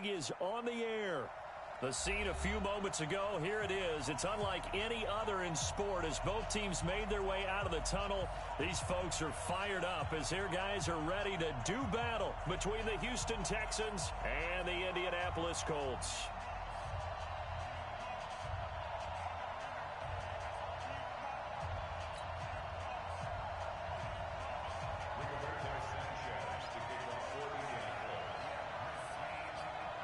League is on the air. The scene a few moments ago, here it is. It's unlike any other in sport as both teams made their way out of the tunnel. These folks are fired up as their guys are ready to do battle between the Houston Texans and the Indianapolis Colts.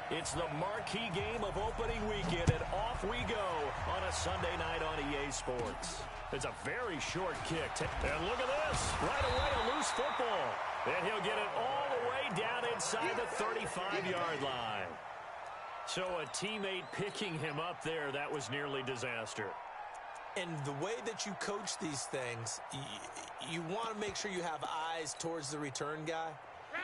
It's the marquee game of opening weekend, and off we go on a Sunday night on EA Sports. It's a very short kick. And look at this. Right away, a loose football. And he'll get it all the way down inside the 35-yard line. So a teammate picking him up there, that was nearly disaster. And the way that you coach these things, you want to make sure you have eyes towards the return guy,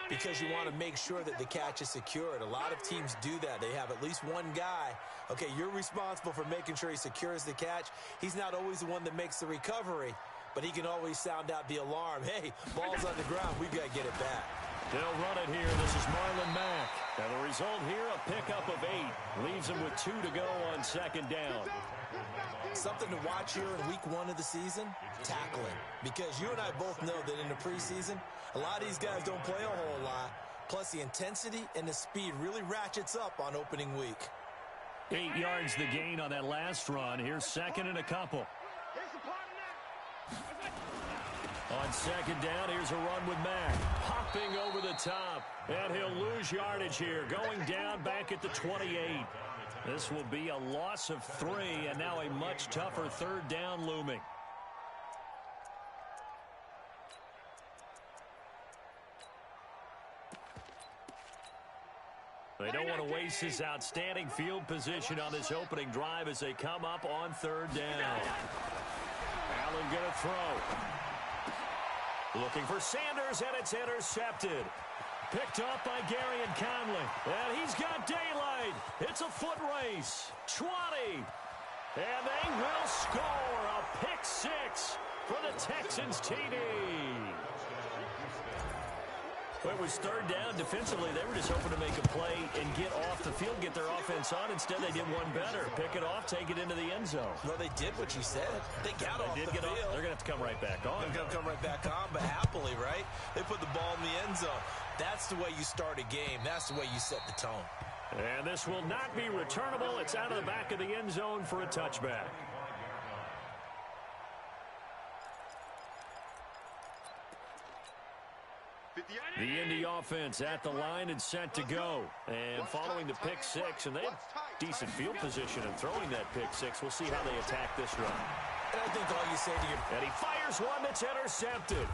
because you want to make sure that the catch is secured. A lot of teams do that. They have at least one guy. Okay, you're responsible for making sure he secures the catch. He's not always the one that makes the recovery, but he can always sound out the alarm. Hey, ball's on the ground. We've got to get it back. They'll run it here. This is Marlon Mack. And the result here, a pickup of 8. Leaves him with 2 to go on second down. Something to watch here in week 1 of the season, tackling. Because you and I both know that in the preseason, a lot of these guys don't play a whole lot. Plus, the intensity and the speed really ratchets up on opening week. 8 yards the gain on that last run. Here's second and a couple. On second down, here's a run with Mack. Hopping over the top. And he'll lose yardage here. Going down back at the 28. This will be a loss of 3, and now a much tougher third down looming. They don't want to waste his outstanding field position on this opening drive as they come up on third down. Allen going to throw. Looking for Sanders, and it's intercepted. Picked up by Gary and Conley. And he's got daylight. It's a foot race. 20. And they will score a pick 6 for the Texans TD. It was third down. Defensively, they were just hoping to make a play and get off the field, get their offense on. Instead, they did one better. Pick it off, take it into the end zone. Well, they did what you said. They got off the field. They're going to have to come right back on. They're going to come right back on, but happily, right? They put the ball in the end zone. That's the way you start a game. That's the way you set the tone. And this will not be returnable. It's out of the back of the end zone for a touchback. The Indy offense at the line and set to go. And following the pick 6, and they have decent field position and throwing that pick 6. We'll see how they attack this run. And I think all you say to your... And he fires one that's intercepted.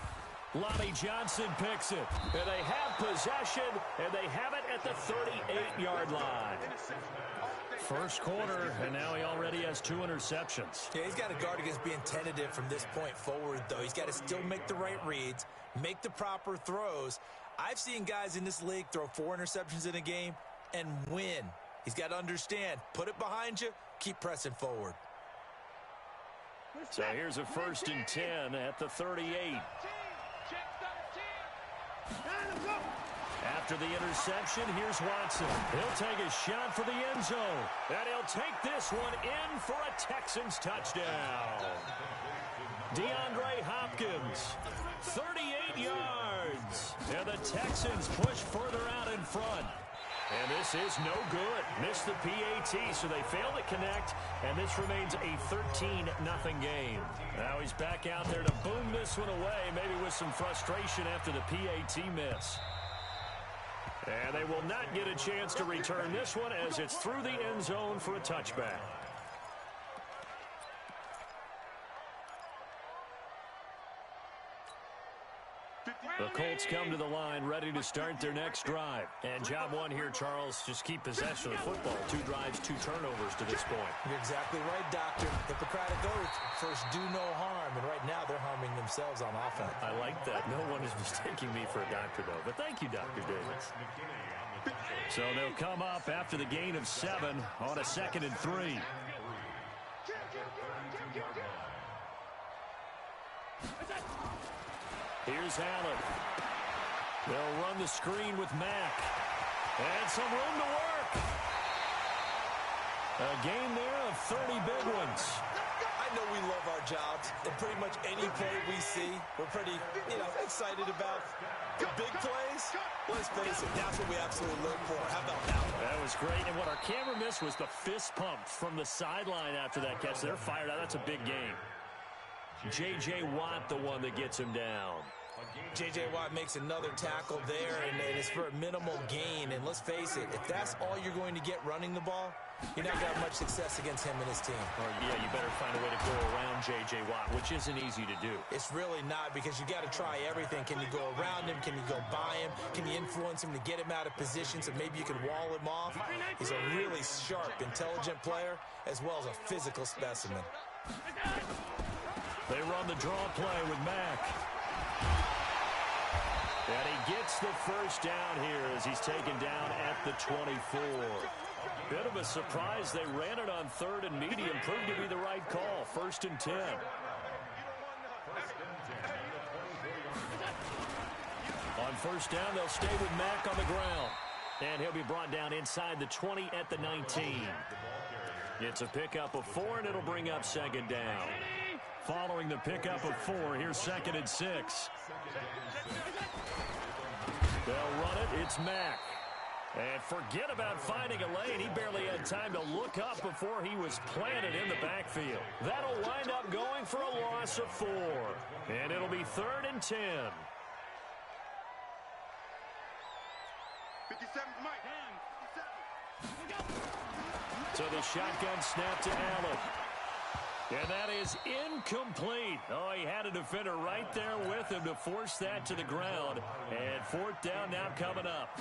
Lonnie Johnson picks it. And they have possession, and they have it at the 38-yard line. First quarter, and now he already has 2 interceptions. Yeah, he's got to guard against being tentative from this point forward, though. He's got to still make the right reads, make the proper throws. I've seen guys in this league throw 4 interceptions in a game and win. He's got to understand, put it behind you, keep pressing forward. So here's a 1st and 10 at the 38. After the interception, here's Watson. He'll take a shot for the end zone. And he'll take this one in for a Texans touchdown. DeAndre Hopkins, 38 yards. And the Texans push further out in front. And this is no good. Missed the PAT, so they fail to connect. And this remains a 13-0 game. Now he's back out there to boom this one away, maybe with some frustration after the PAT miss. And they will not get a chance to return this one as it's through the end zone for a touchback. The Colts come to the line ready to start their next drive. And job 1 here, Charles, just keep possession of the football. 2 drives, 2 turnovers to this point. You're exactly right, Doctor. Hippocratic oath, first do no harm. And right now they're harming themselves on offense. I like that. No one is mistaking me for a doctor, though. But thank you, Dr. Davis. So they'll come up after the gain of 7 on a 2nd and 3. Here's Allen. They'll run the screen with Mack. And some room to work. A game there of 30 big ones. I know we love our jobs, and pretty much any play we see, we're pretty, excited about. The big plays, let's face it, that's what we absolutely live for. How about that one? That was great, and what our camera missed was the fist pump from the sideline after that catch. They're fired out. That's a big game. J.J. Watt, the one that gets him down. J.J. Watt makes another tackle there, and it's for a minimal gain. And let's face it, if that's all you're going to get running the ball, you're not going to have much success against him and his team. Or, yeah, you better find a way to go around J.J. Watt, which isn't easy to do. It's really not, because you got to try everything. Can you go around him? Can you go by him? Can you influence him to get him out of position so maybe you can wall him off? He's a really sharp, intelligent player as well as a physical specimen. They run the draw play with Mack. And he gets the first down here as he's taken down at the 24. Bit of a surprise. They ran it on 3rd and medium. Proved to be the right call. 1st and 10. On 1st down, they'll stay with Mack on the ground. And he'll be brought down inside the 20 at the 19. It's a pickup of 4, and it'll bring up 2nd down. Following the pickup of 4, here's 2nd and 6. They'll run it. It's Mack. And forget about finding a lane. He barely had time to look up before he was planted in the backfield. That'll wind up going for a loss of 4. And it'll be 3rd and 10. 57, Mike. So the shotgun snap to Allen. And that is incomplete. Oh, he had a defender right there with him to force that to the ground. And 4th down now coming up.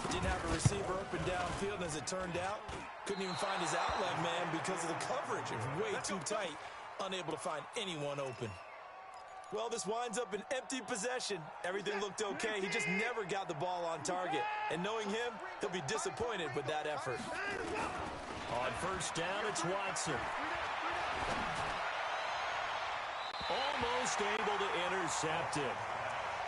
Didn't have a receiver up and downfield, and as it turned out, couldn't even find his outlet man because of the coverage. It was way too tight, unable to find anyone open. Well, this winds up an empty possession. Everything looked okay. He just never got the ball on target. And knowing him, he'll be disappointed with that effort. On 1st down, it's Watson. Almost able to intercept it.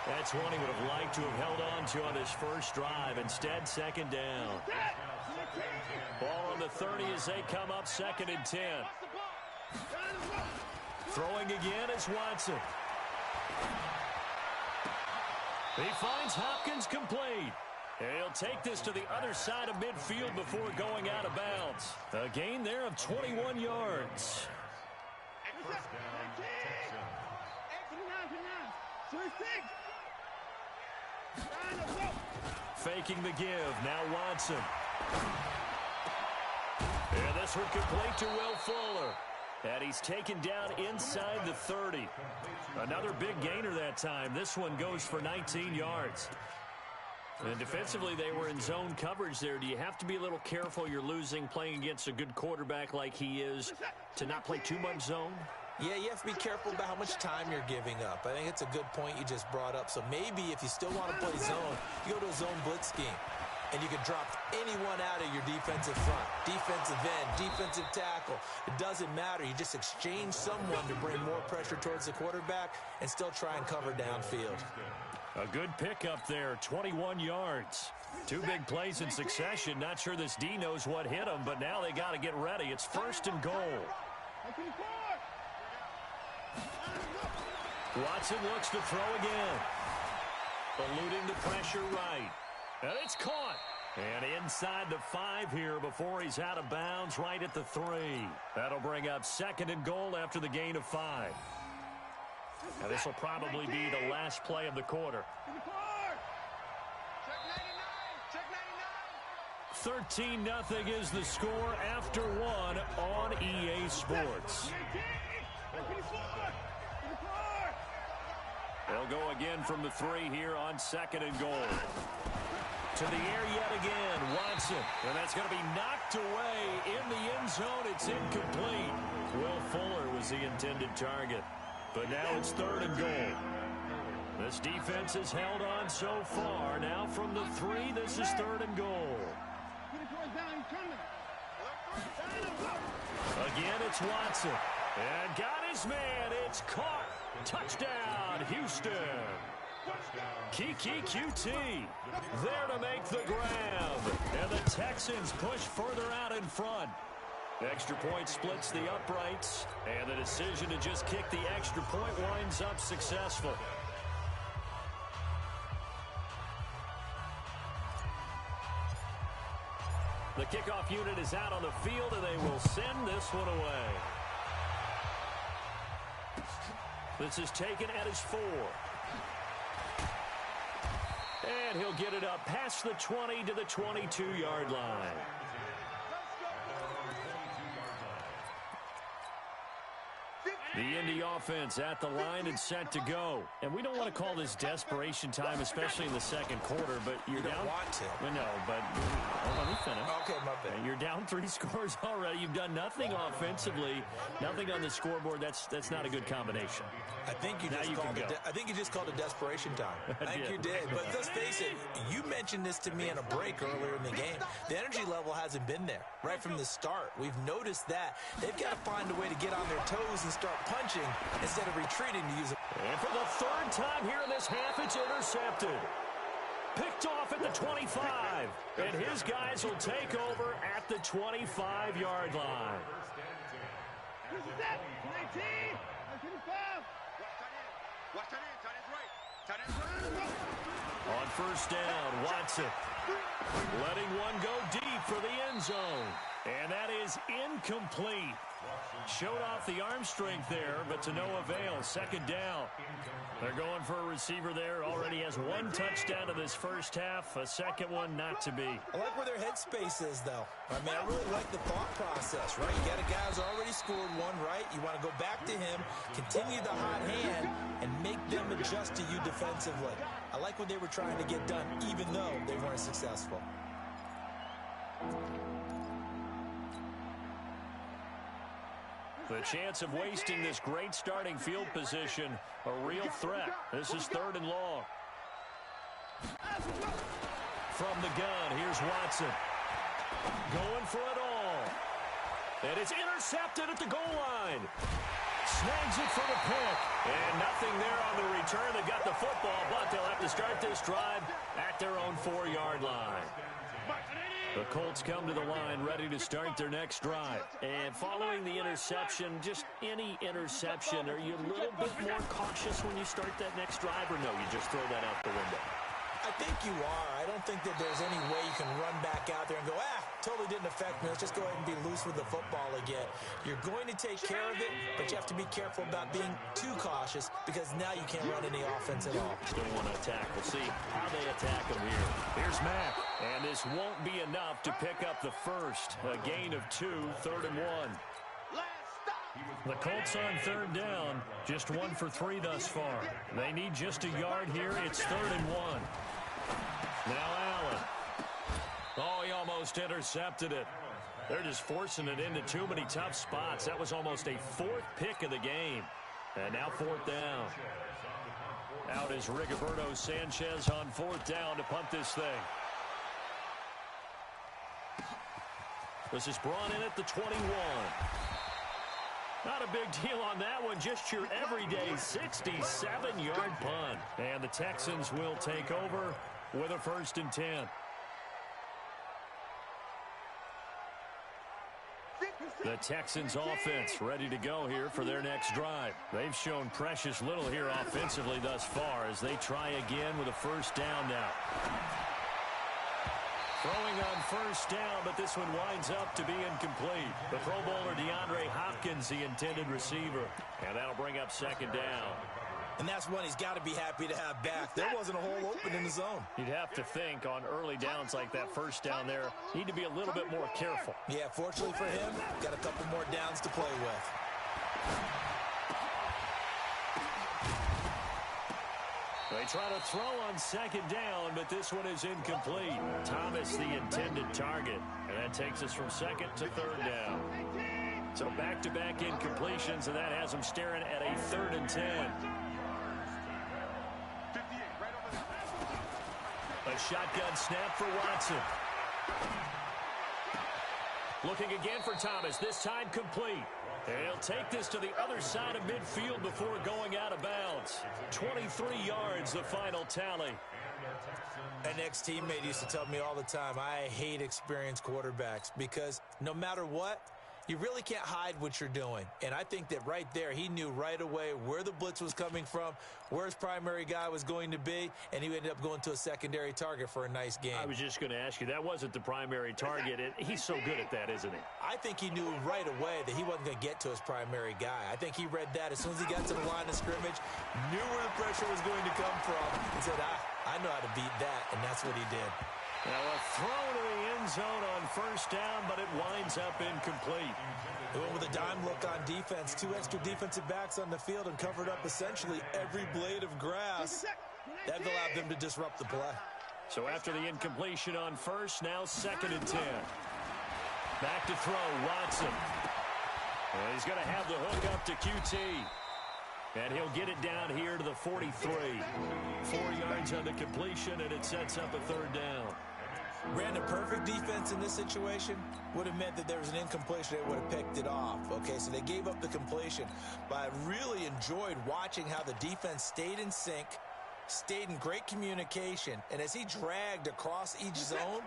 That's one he would have liked to have held on to on his first drive. Instead, 2nd down. Ball on the 30 as they come up 2nd and 10. Throwing again is Watson. He finds Hopkins complete. He'll take this to the other side of midfield before going out of bounds. A gain there of 21 yards. Faking the give. Now Watson. And this one complete to Will Fuller. And he's taken down inside the 30. Another big gainer that time. This one goes for 19 yards. And defensively, they were in zone coverage there. Do you have to be a little careful you're losing playing against a good quarterback like he is to not play too much zone? Yeah, you have to be careful about how much time you're giving up. I think it's a good point you just brought up. So maybe if you still want to play zone, you go to a zone blitz scheme. And you can drop anyone out of your defensive front, defensive end, defensive tackle. It doesn't matter. You just exchange someone to bring more pressure towards the quarterback and still try and cover downfield. A good pickup there, 21 yards. 2 big plays in succession. Not sure this D knows what hit him, but now they got to get ready. It's 1st and goal. Watson looks to throw again. Eluding the pressure right. And it's caught. And inside the 5 here before he's out of bounds right at the 3. That'll bring up 2nd and goal after the gain of 5. Now this will probably be the last play of the quarter. 13-0 is the score after 1 on EA Sports. They'll go again from the 3 here on 2nd and goal. To the air yet again, Watson. And that's going to be knocked away in the end zone. It's incomplete. Will Fuller was the intended target. But now it's 3rd and goal. This defense has held on so far. Now from the 3, this is 3rd and goal. Again, it's Watson. And got his man. It's caught. Touchdown, Houston. Kiki QT there to make the grab. And the Texans push further out in front. Extra point splits the uprights, and the decision to just kick the extra point winds up successful. The kickoff unit is out on the field, and they will send this one away. This is taken at his 4. And he'll get it up past the 20 to the 22-yard line. The Indy offense at the line and set to go. And we don't want to call this desperation time, especially in the second quarter, but you're down. You don't want to. Well, no, but let me finish. Okay, my bad. You're down 3 scores already. You've done nothing offensively, nothing on the scoreboard. That's not a good combination. I think you just called it desperation time. I think you did. But let's face it, you mentioned this to me in a break earlier in the game. The energy level hasn't been there right from the start. We've noticed that. They've got to find a way to get on their toes and start punching instead of retreating to use it. And for the 3rd time here in this half, it's intercepted. Picked off at the 25. And his guys will take over at the 25-yard line. On first down, Watson letting one go deep for the end zone. And that is incomplete. Showed off the arm strength there, but to no avail. 2nd down. They're going for a receiver there. Already has 1 touchdown in this first half. A second one not to be. I like where their headspace is, though. I mean, I really like the thought process, right? You got a guy who's already scored 1, right? You want to go back to him, continue the hot hand, and make them adjust to you defensively. I like what they were trying to get done, even though they weren't successful. The chance of wasting this great starting field position, a real threat. This is 3rd and long. From the gun, here's Watson. Going for it all. And it's intercepted at the goal line. Snags it for the pick. And nothing there on the return. They got the football, but they'll have to start this drive at their own 4-yard line. The Colts come to the line ready to start their next drive. And following the interception, just any interception, are you a little bit more cautious when you start that next drive, or no, you just throw that out the window? I think you are. I don't think that there's any way you can run back out there and go, totally didn't affect me. Let's just go ahead and be loose with the football again. You're going to take care of it, but you have to be careful about being too cautious because now you can't run any offense at all. Still want to attack. We'll see how they attack him here. Here's Mack. And this won't be enough to pick up the first. A gain of 2, 3rd and 1. The Colts on 3rd down, just 1 for 3 thus far. They need just a yard here. It's 3rd and 1. Now Allen. Oh, he almost intercepted it. They're just forcing it into too many tough spots. That was almost a 4th pick of the game. And now 4th down. Out is Rigoberto Sanchez on 4th down to punt this thing. This is brought in at the 21. Not a big deal on that one, just your everyday 67-yard punt. And the Texans will take over with a 1st and 10. The Texans offense ready to go here for their next drive. They've shown precious little here offensively thus far as they try again with a 1st down now. Throwing on 1st down, but this one winds up to be incomplete. The Pro Bowler DeAndre Hopkins, the intended receiver. And that'll bring up 2nd down. And that's one he's got to be happy to have back. There wasn't a hole open in the zone. You'd have to think on early downs like that 1st down there, need to be a little bit more careful. Yeah, fortunately for him, got a couple more downs to play with. They try to throw on 2nd down, but this one is incomplete. Thomas, the intended target. And that takes us from 2nd to 3rd down. So back-to-back incompletions, and that has them staring at a 3rd and 10. A shotgun snap for Watson. Looking again for Thomas, this time complete. And he'll take this to the other side of midfield before going out of bounds. 23 yards, the final tally. An ex-teammate used to tell me all the time, I hate experienced quarterbacks because no matter what, You really can't hide what you're doing. And I think that right there, he knew right away where the blitz was coming from, where his primary guy was going to be, and he ended up going to a secondary target for a nice game. I was just going to ask you, that wasn't the primary target. He's so good at that, isn't he? I think he knew right away that he wasn't going to get to his primary guy. I think he read that as soon as he got to the line of scrimmage, knew where the pressure was going to come from, and said, I know how to beat that, and that's what he did. Now a throw to the end zone on first down, but it winds up incomplete. They went with a dime look on defense. 2 extra defensive backs on the field and covered up essentially every blade of grass. That allowed them to disrupt the play. So after the incompletion on first, now 2nd and 10. Back to throw, Watson. And he's going to have the hook up to QT. And he'll get it down here to the 43. 4 yards on the completion, and it sets up a 3rd down. Brandon, perfect defense in this situation would have meant that there was an incompletion. They would have picked it off. Okay, so they gave up the completion. But I really enjoyed watching how the defense stayed in sync, stayed in great communication. And as he dragged across each zone,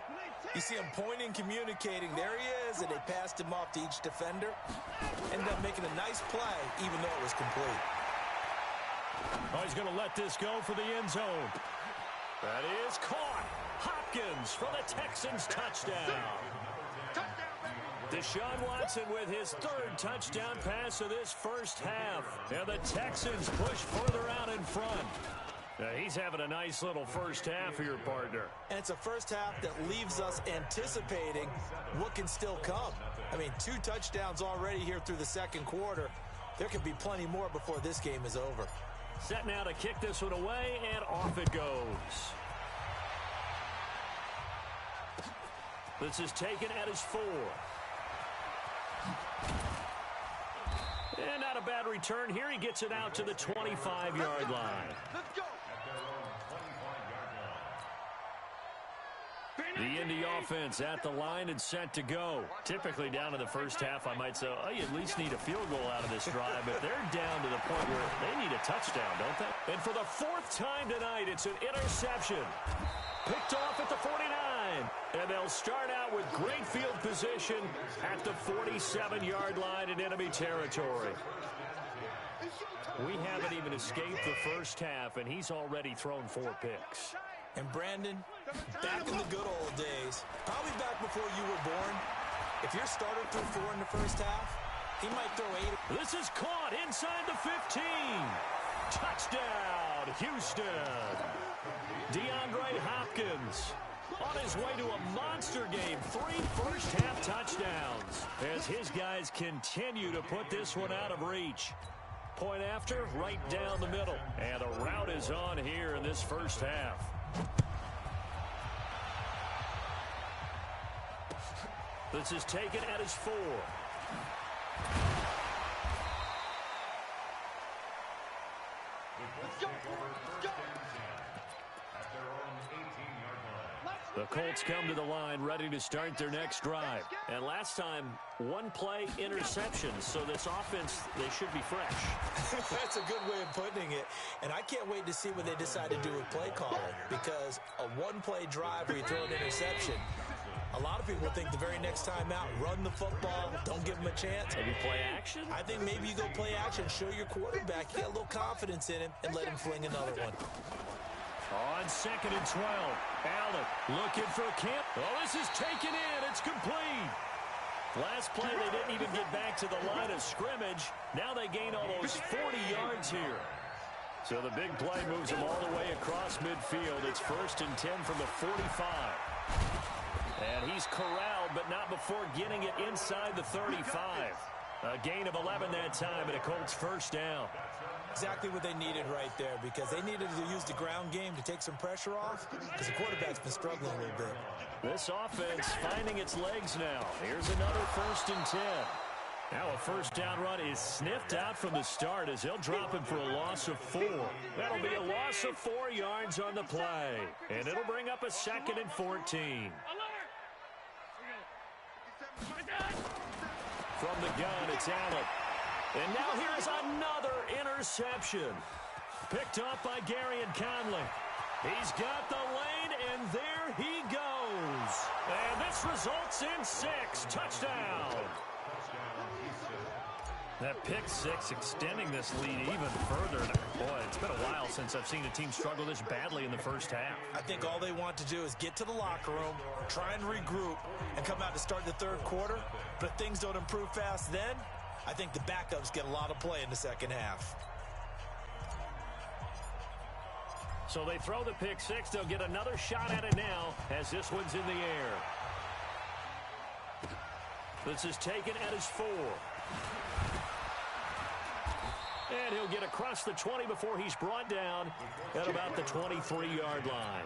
you see him pointing, communicating. There he is, and they passed him off to each defender. Ended up making a nice play, even though it was complete. Oh, he's going to let this go for the end zone. That is caught. Hopkins for the Texans touchdown. Deshaun Watson with his 3rd touchdown pass of this first half. And the Texans push further out in front. He's having a nice little first half here, partner. And it's a first half that leaves us anticipating what can still come. I mean, 2 touchdowns already here through the 2nd quarter. There could be plenty more before this game is over. Set now to kick this one away, and off it goes. This is taken at his 4. And not a bad return here. He gets it out to the 25-yard line. Let's go. The Indy offense at the line and set to go. Typically down in the first half, I might say, oh, you at least need a field goal out of this drive, but they're down to the point where they need a touchdown, don't they? And for the 4th time tonight, it's an interception. Picked off at the 49. And they'll start out with great field position at the 47-yard line in enemy territory. We haven't even escaped the first half, and he's already thrown 4 picks. And Brandon, back in the good old days, probably back before you were born, if your starter threw 4 in the first half, he might throw 8. This is caught inside the 15. Touchdown, Houston. DeAndre Hopkins on his way to a monster game. 3 first-half touchdowns as his guys continue to put this one out of reach. Point after, right down the middle. And the route is on here in this first half. This is taken at his 4. The Colts come to the line ready to start their next drive. And last time, 1 play interception. So this offense, they should be fresh. That's a good way of putting it. And I can't wait to see what they decide to do with play calling. Because a 1-play drive where you throw an interception, a lot of people think the very next time out, run the football, don't give them a chance. Maybe play action? I think maybe you go play action, show your quarterback you got a little confidence in him, and let him fling another one. On 2nd and 12, Allen looking for a camp. Oh, this is taken in. It's complete. Last play, they didn't even get back to the line of scrimmage. Now they gain almost 40 yards here. So the big play moves them all the way across midfield. It's 1st and 10 from the 45. And he's corralled, but not before getting it inside the 35. A gain of 11 that time, and a Colts first down. Exactly what they needed right there, because they needed to use the ground game to take some pressure off, because the quarterback's been struggling a little bit. This offense finding its legs now. Here's another 1st and 10. Now a first down run is sniffed out from the start as they'll drop him for a loss of 4. That'll be a loss of 4 yards on the play. And it'll bring up a 2nd and 14. From the gun, it's Allen. And now here's another interception. Picked off by Gary and Conley. He's got the lane, and there he goes. And this results in 6. Touchdown. That pick six extending this lead even further. Boy, it's been a while since I've seen a team struggle this badly in the first half. I think all they want to do is get to the locker room, try and regroup, and come out to start the third quarter. But if things don't improve fast then, I think the backups get a lot of play in the second half. So they throw the pick six. They'll get another shot at it now as this one's in the air. This is taken at his 4. And he'll get across the 20 before he's brought down at about the 23-yard line.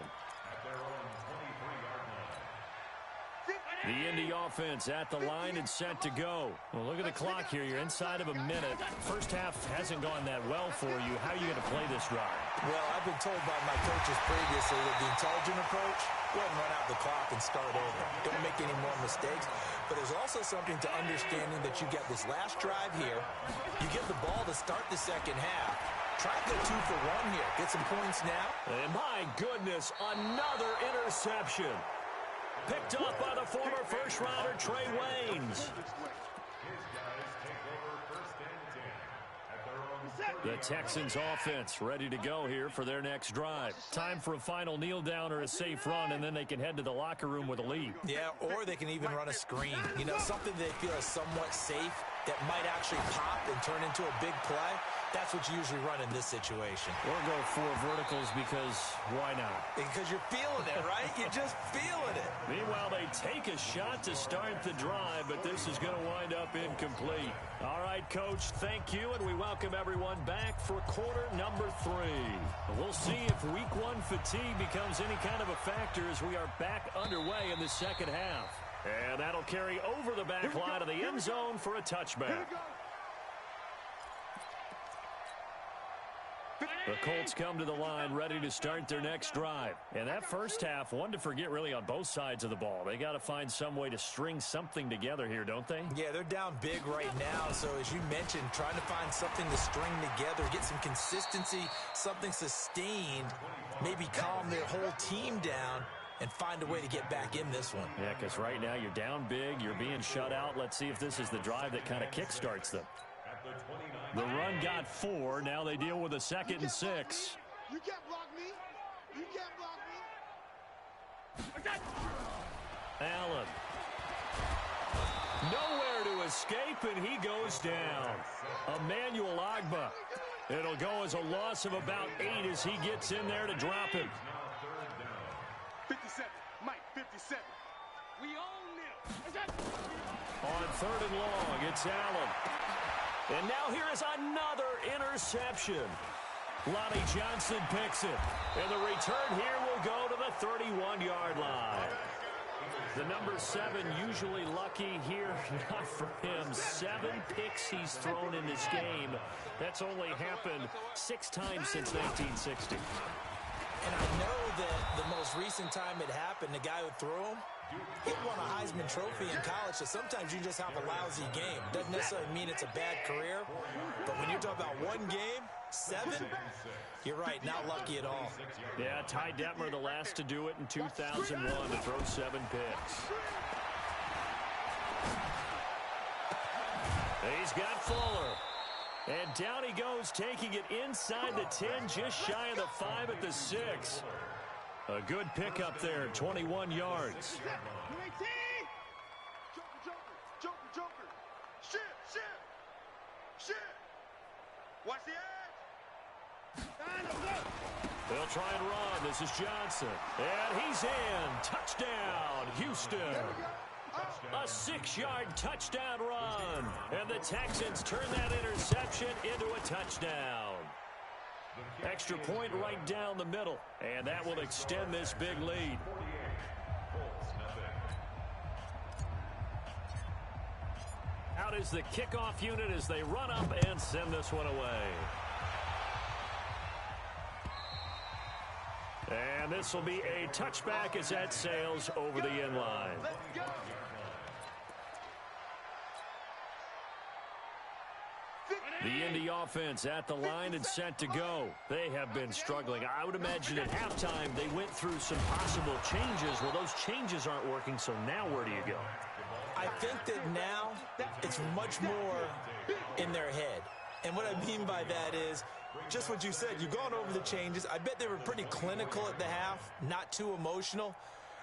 The Indy offense at the line and set to go. Well, look at the clock here. You're inside of a minute. First half hasn't gone that well for you. How are you going to play this drive? Well, I've been told by my coaches previously that the intelligent approach, go ahead and run out the clock and start over. Don't make any more mistakes. But there's also something to understanding that you get this last drive here. You get the ball to start the second half. Try to go 2 for 1 here. Get some points now. And my goodness, another interception. Picked up by the former first-rounder Trey Waynes. The Texans offense ready to go here for their next drive. Time for a final kneel down or a safe run, and then they can head to the locker room with a lead. Yeah, or they can even run a screen. You know, something they feel is somewhat safe that might actually pop and turn into a big play. That's what you usually run in this situation. Or go 4 verticals because why not? Because you're feeling it, right? You're just feeling it. Meanwhile, they take a shot to start the drive, but this is going to wind up incomplete. All right, Coach, thank you, and we welcome everyone back for quarter number 3. We'll see if week 1 fatigue becomes any kind of a factor as we are back underway in the second half. And that'll carry over the back line of the end zone for a touchback. The Colts come to the line ready to start their next drive. And that first half, one to forget really on both sides of the ball. They got to find some way to string something together here, don't they? Yeah, they're down big right now. So as you mentioned, trying to find something to string together, get some consistency, something sustained, maybe calm their whole team down and find a way to get back in this one. Yeah, because right now you're down big, you're being shut out. Let's see if this is the drive that kind of kickstarts them. The run got 4. Now they deal with a 2nd and 6. You can't block me. You can't block me. Allen. Nowhere to escape, and he goes down. Emmanuel Ogbah. It'll go as a loss of about 8 as he gets in there to drop him. 57. Mike, 57. We own them. On 3rd and long, it's Allen. And now here is another interception. Lonnie Johnson picks it. And the return here will go to the 31-yard line. The number 7 usually lucky here. Not for him. 7 picks he's thrown in this game. That's only happened 6 times since 1960. And I know that the most recent time it happened, the guy who threw him, he won a Heisman Trophy in college, so sometimes you just have a lousy game. Doesn't necessarily mean it's a bad career, but when you're talking about one game, 7, you're right, not lucky at all. Yeah, Ty Detmer, the last to do it in 2001 to throw 7 picks. He's got Fuller. And down he goes, taking it inside the 10, just shy of the 5 at the 6. A good pickup there, 21 yards. Joker. Shit. Watch the edge. They'll try and run. This is Johnson. And he's in. Touchdown, Houston. A 6-yard touchdown run. And the Texans turn that interception into a touchdown. Extra point right down the middle. And that will extend this big lead. Out is the kickoff unit as they run up and send this one away. And this will be a touchback as that sails over the end line. The Indy offense at the line and set to go. They have been struggling. I would imagine at halftime they went through some possible changes. Well, those changes aren't working, so now where do you go? I think that now it's much more in their head. And what I mean by that is just what you said. You've gone over the changes. I bet they were pretty clinical at the half, not too emotional.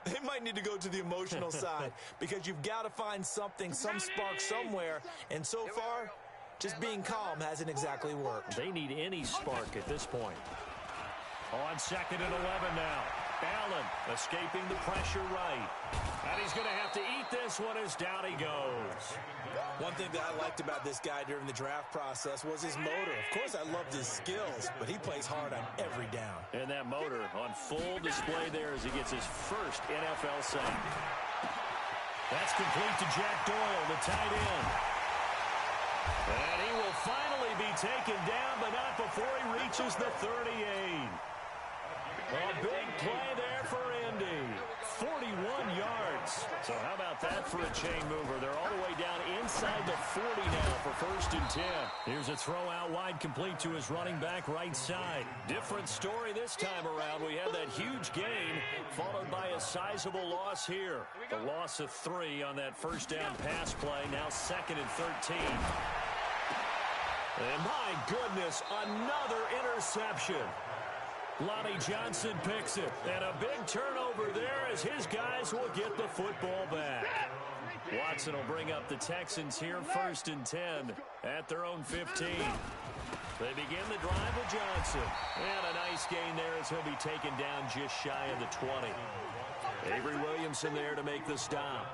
They might need to go to the emotional side because you've got to find something, some spark somewhere. And so far, just being calm hasn't exactly worked. They need any spark at this point. On 2nd and 11 now. Allen escaping the pressure right. And he's going to have to eat this one as down he goes. One thing that I liked about this guy during the draft process was his motor. Of course, I loved his skills, but he plays hard on every down. And that motor on full display there as he gets his first NFL sack. That's complete to Jack Doyle, the tight end. And he will finally be taken down, but not before he reaches the 38. A big play there for Indy. 41 yards. So how about that for a chain mover? They're all the way down inside the 40 now for 1st and 10. Here's a throw out wide complete to his running back right side. Different story this time around. We had that huge gain followed by a sizable loss here. The loss of 3 on that first down pass play. Now 2nd and 13. And my goodness, another interception. Lonnie Johnson picks it. And a big turnover there as his guys will get the football back. Watson will bring up the Texans here 1st and 10 at their own 15. They begin the drive with Johnson. And a nice gain there as he'll be taken down just shy of the 20. Avery Williamson there to make the stop.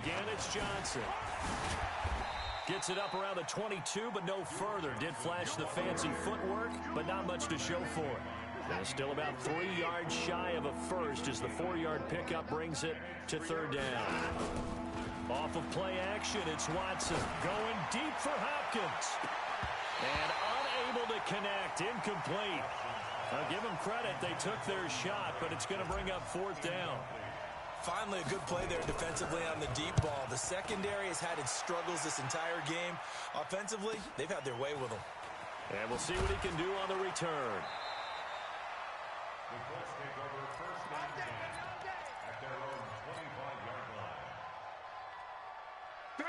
Again, it's Johnson. Gets it up around the 22, but no further. Did flash the fancy footwork, but not much to show for it. And still about 3 yards shy of a first as the 4-yard pickup brings it to 3rd down. Off of play action, it's Watson going deep for Hopkins. And unable to connect, incomplete. I'll give them credit, they took their shot, but it's going to bring up 4th down. Finally, a good play there defensively on the deep ball. The secondary has had its struggles this entire game. Offensively, they've had their way with him. And we'll see what he can do on the return. The Colts take over 1st and 10 at their own 25-yard line.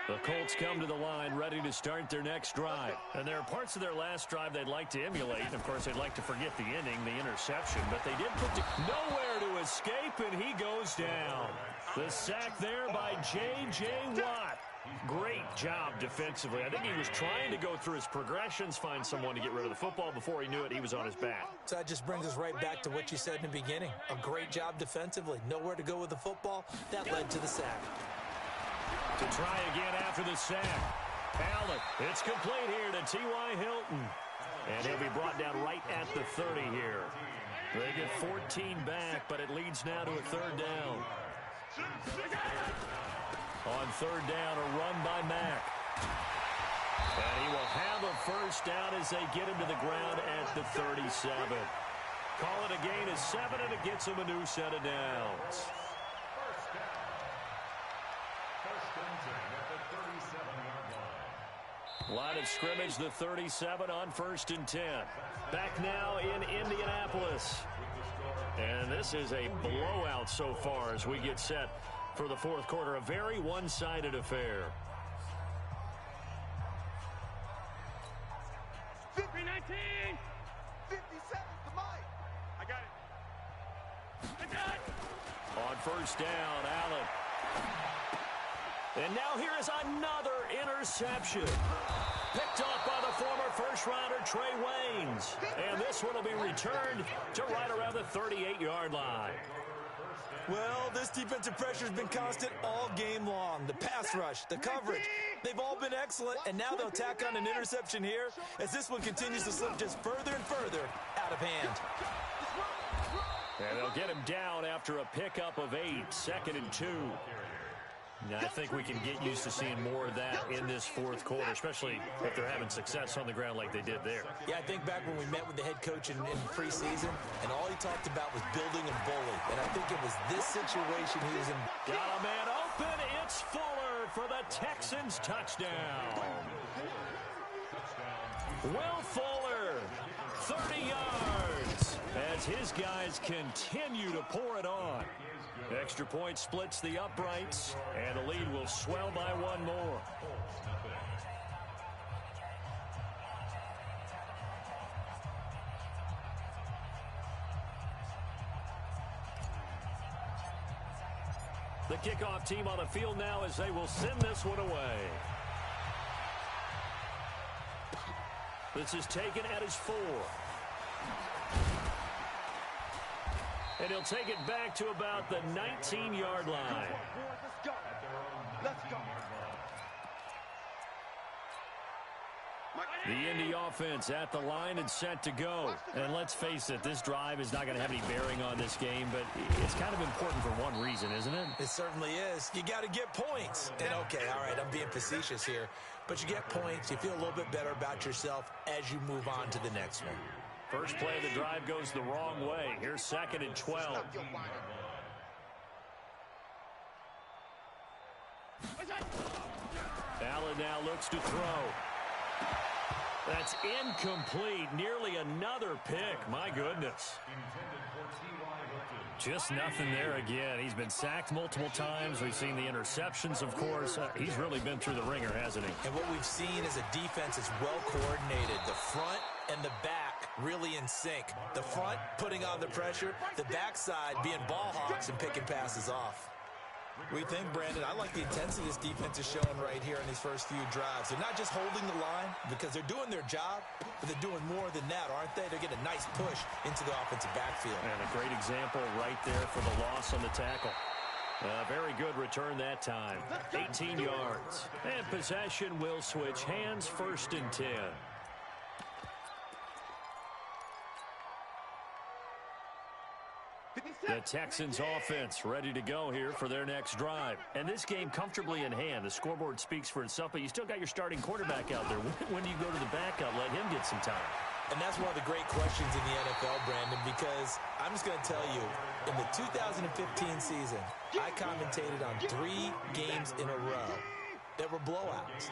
The Colts come to the line ready to start their next drive. And there are parts of their last drive they'd like to emulate. Of course, they'd like to forget the inning, the interception. But they did put nowhere to escape, and he goes down. The sack there by J.J. Watt. Great job defensively. I think he was trying to go through his progressions, find someone to get rid of the football. Before he knew it, he was on his back. So that just brings us right back to what you said in the beginning. A great job defensively. Nowhere to go with the football. That led to the sack. To try again after the sack. Allen, it's complete here to T.Y. Hilton. And he'll be brought down right at the 30 here. They get 14 back, but it leads now to a 3rd down. On 3rd down, a run by Mack. And he will have a first down as they get him to the ground at the 37. Call it a gain of 7, and it gets him a new set of downs. Line of scrimmage, the 37 on 1st and 10. Back now in Indianapolis. And this is a blowout so far as we get set for the 4th quarter. A very one-sided affair. 19, 57, the mic. I got it. On 1st down, Allen. And now here is another interception. Picked off by the former first-rounder Trey Waynes. And this one will be returned to right around the 38-yard line. Well, this defensive pressure has been constant all game long. The pass rush, the coverage, they've all been excellent, and now they'll tack on an interception here as this one continues to slip just further and further out of hand. And they'll get him down after a pickup of 8, 2nd and 2. Now, I think we can get used to seeing more of that in this 4th quarter, especially if they're having success on the ground like they did there. Yeah, I think back when we met with the head coach in preseason, and all he talked about was building a bully, and I think it was this situation he was in. Got a man open. It's Fuller for the Texans touchdown. Will Fuller, 30 yards, as his guys continue to pour it on. Extra point splits the uprights, and the lead will swell by one more. The kickoff team on the field now as they will send this one away. This is taken at his 4. And he'll take it back to about the 19-yard line. Let's go. Let's go. The Indy offense at the line and set to go. And let's face it, this drive is not going to have any bearing on this game, but it's kind of important for one reason, isn't it? It certainly is. You got to get points. And okay, all right, I'm being facetious here, but you get points. You feel a little bit better about yourself as you move on to the next one. First play of the drive goes the wrong way. Here's 2nd and 12. Allen now looks to throw. That's incomplete. Nearly another pick. My goodness. Just nothing there again. He's been sacked multiple times. We've seen the interceptions, of course. He's really been through the ringer, hasn't he? And what we've seen is a defense is well coordinated. The front and the back really in sync. The front putting on the pressure. The backside being ball hawks and picking passes off. What do you think, Brandon? I like the intensity this defense is showing right here in these first few drives. They're not just holding the line because they're doing their job, but they're doing more than that, aren't they? They're getting a nice push into the offensive backfield. And a great example right there for the loss on the tackle. Very good return that time. 18 yards. And possession will switch hands. 1st and 10. The Texans offense ready to go here for their next drive. And this game comfortably in hand. The scoreboard speaks for itself, but you still got your starting quarterback out there. When do you go to the backup? Let him get some time. And that's one of the great questions in the NFL, Brandon, because I'm just going to tell you, in the 2015 season, I commentated on 3 games in a row that were blowouts.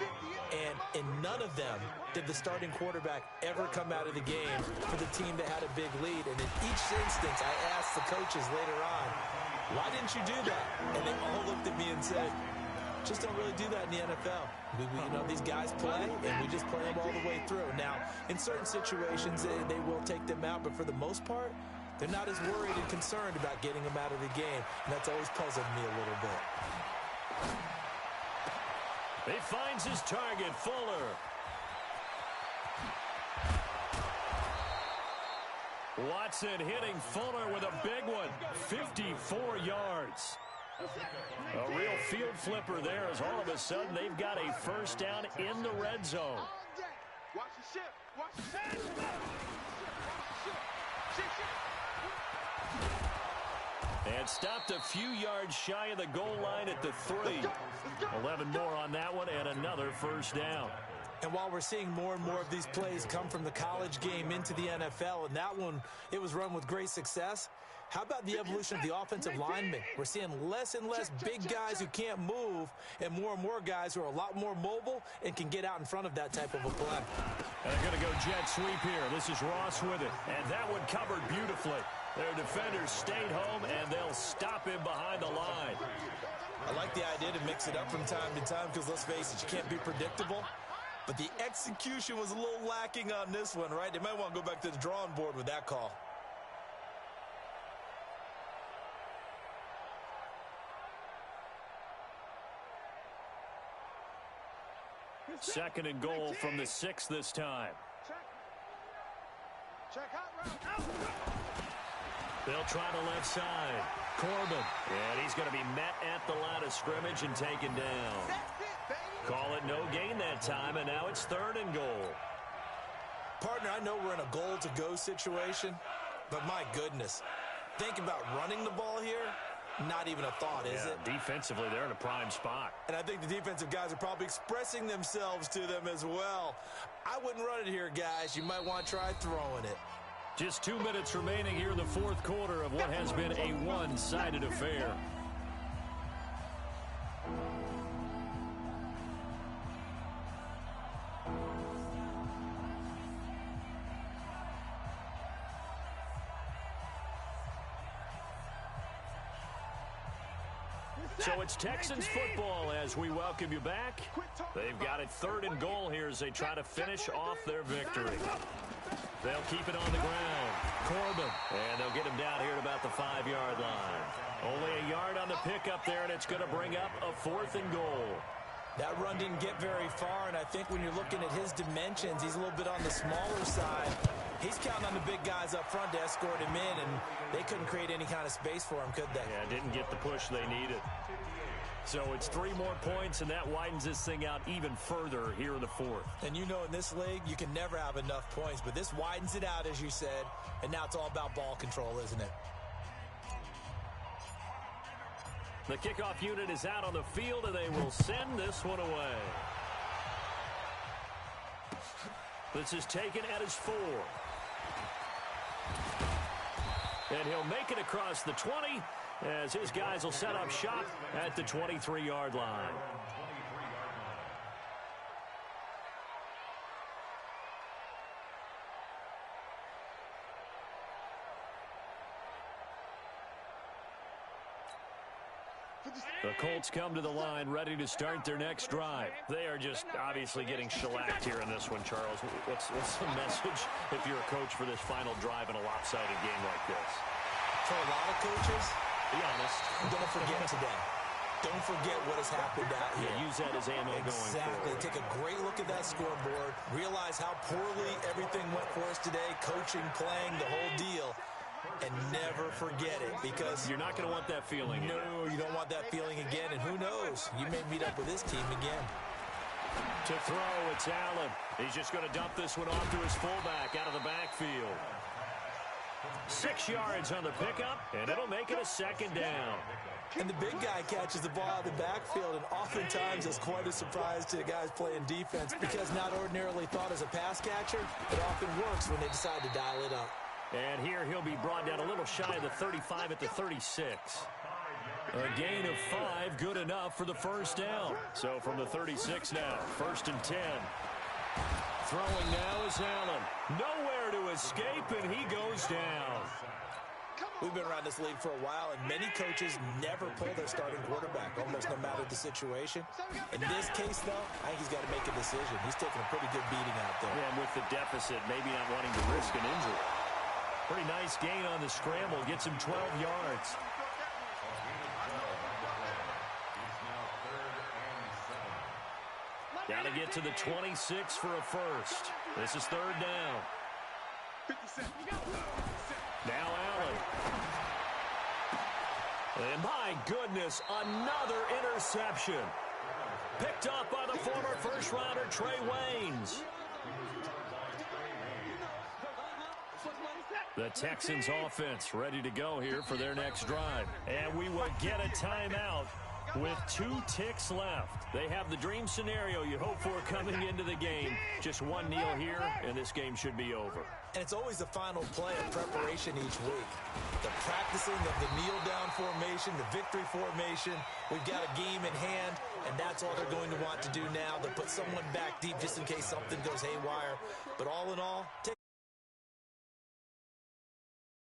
And in none of them did the starting quarterback ever come out of the game for the team that had a big lead. And in each instance, I asked the coaches later on, why didn't you do that? And they all looked at me and said, just don't really do that in the NFL. These guys play, and we just play them all the way through. Now, in certain situations, they will take them out, but for the most part, they're not as worried and concerned about getting them out of the game. And that's always puzzled me a little bit. He finds his target, Fuller. Watson hitting Fuller with a big one. 54 yards. A real field flipper there as all of a sudden they've got a first down in the red zone. Watch the ship. Watch the ship. And stopped a few yards shy of the goal line at the 3. 11 more on that one and another first down. And while we're seeing more and more of these plays come from the college game into the NFL, and that one, it was run with great success, how about the evolution of the offensive linemen? We're seeing less and less big guys who can't move and more guys who are a lot more mobile and can get out in front of that type of a play. And they're going to go jet sweep here. This is Ross with it. And that one covered beautifully. Their defenders stayed home, and they'll stop him behind the line. I like the idea to mix it up from time to time because, let's face it, you can't be predictable. But the execution was a little lacking on this one, right? They might want to go back to the drawing board with that call. Second and goal from the 6 this time. Check out. They'll try the left side. Corbin. And he's going to be met at the line of scrimmage and taken down. Call it no gain that time, and now it's 3rd and goal. Partner, I know we're in a goal-to-go situation, but my goodness. Think about running the ball here. Not even a thought, is it? Defensively, they're in a prime spot. And I think the defensive guys are probably expressing themselves to them as well. I wouldn't run it here, guys. You might want to try throwing it. Just 2 minutes remaining here in the fourth quarter of what has been a one-sided affair. So it's Texans football as we welcome you back. They've got it 3rd and goal here as they try to finish off their victory. They'll keep it on the ground. Corbin. And they'll get him down here at about the 5-yard line. Only a yard on the pickup there, and it's going to bring up a 4th and goal. That run didn't get very far, and I think when you're looking at his dimensions, he's a little bit on the smaller side. He's counting on the big guys up front to escort him in, and they couldn't create any kind of space for him, could they? Yeah, didn't get the push they needed. So it's 3 more points, and that widens this thing out even further here in the 4th. And you know in this league, you can never have enough points, but this widens it out, as you said, and now it's all about ball control, isn't it? The kickoff unit is out on the field, and they will send this one away. This is taken at his 4. And he'll make it across the 20 as his guys will set up shop at the 23-yard line. The Colts come to the line ready to start their next drive. They are just obviously getting shellacked here in this one, Charles. What's the message if you're a coach for this final drive in a lopsided game like this? For a lot of coaches, be honest, don't forget today. Don't forget what has happened out here. Yeah, use that as ammo going forward. Exactly. Take a great look at that scoreboard. Realize how poorly everything went for us today. Coaching, playing, the whole deal. And never forget it, because you're not going to want that feeling. No, you don't want that feeling again. And who knows? You may meet up with this team again. To throw, it's Allen. He's just going to dump this one off to his fullback out of the backfield. 6 yards on the pickup, and it'll make it a 2nd down. And the big guy catches the ball out of the backfield, and oftentimes it's quite a surprise to the guys playing defense, because not ordinarily thought as a pass catcher, it often works when they decide to dial it up. And here he'll be brought down a little shy of the 35 at the 36. A gain of 5, good enough for the 1st down. So from the 36 now, 1st and 10. Throwing now is Allen. Nowhere to escape, and he goes down. We've been around this league for a while, and many coaches never pull their starting quarterback, almost no matter the situation. In this case, though, I think he's got to make a decision. He's taking a pretty good beating out there. Yeah, and with the deficit, maybe not wanting to risk an injury. Pretty nice gain on the scramble. Gets him 12 yards. Got to get to the 26 for a 1st. This is 3rd down. Now Allen. And my goodness, another interception. Picked up by the former first-rounder Trey Waynes. The Texans offense ready to go here for their next drive. And we will get a timeout with 2 ticks left. They have the dream scenario you hope for coming into the game. Just one kneel here, and this game should be over. And it's always the final play of preparation each week. The practicing of the kneel-down formation, the victory formation. We've got a game in hand, and that's all they're going to want to do now. To put someone back deep just in case something goes haywire. But all in all,